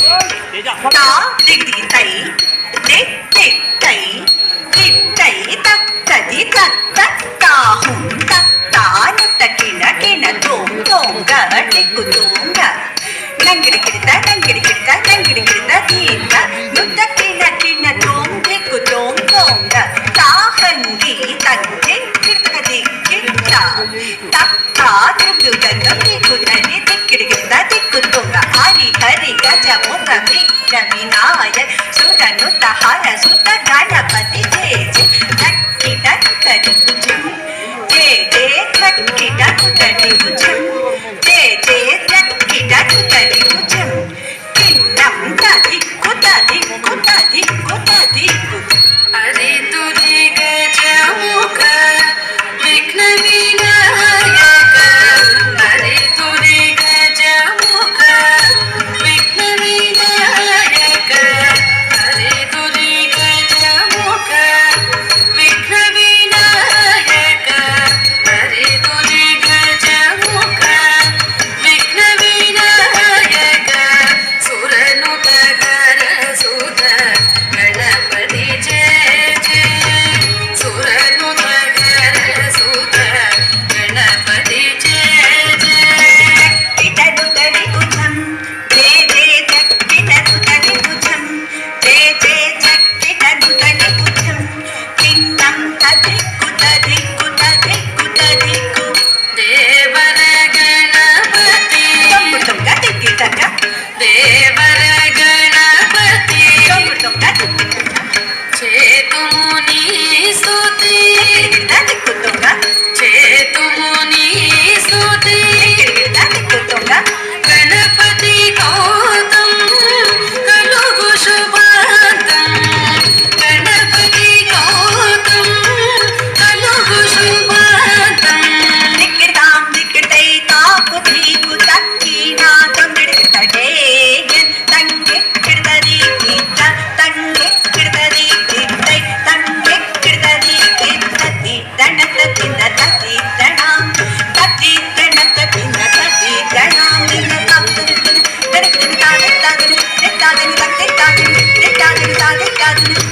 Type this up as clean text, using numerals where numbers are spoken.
ता दिग दिग तई दिग दिग तई दिग तई तक तदी तक तक ता हुं तक तानु तकिन किन तुम तुंगा टिकु तुंगा नंगिड़ गिड़ता दीना नुतकिन किन तुम टिकु तुम तुंगा ताहंगी तंगे गिड़ता गिड़ता तक ता दुगु दंगम टिकु तनी दिक्किड़ गिड़ता टिकु तुंगा हरि हरि गज मुख विघ्न विनायक सुरनु तहार सुत गणपति जय जय धक्की धक्कनि भुजं जय जय धक्की धक्कनि भुजं जय जय धक्की धक्कनि भुजं किन्नं तदिक्कु तदिक्कु तदिक्कु तदिक्कु हरि तुझे गज मुख विघ्न विनायक हरि तुझे गज मुख विघ्न विनायक हरि तुझे गज मुख विघ्न विनायक हरि तुझे गज मुख विघ्न विनायक सुरनुत घर सुत गणपति जय जय सुरनुत घर सुत गणपति जय जय इदनुतनि भुजं जय जय धक्किननुतनि भुजं जय जय धक्किननुतनि भुजं किन्नं तदिक्कु तदिक्कु तदिक्कु तदिक्कु देवर गणपति तोंग दिक्कि तक देवर गणपति तोंग दिक्कि तक चेतुमुनि स्तुति दिक्कु तोंग चेतुमुनि स्तुति दिक्कु तोंग गणपति गौतम कलुगु शुभांतं गणपति गौतम कलुगु शुभांतं दिक्किडां दिक्किटै तापु धीकु तक्कीना तोंगिडितडेयन तंगे किडदरी किट्ट तंगे किडदरी किट्टै तंगे किडदरी किट्टति दणत तिन्दति दणां तति दणत तिन्दति दणां निन्न तंगिडितन दणत तादे तादे तादे तादे तादे तादे तादे तादे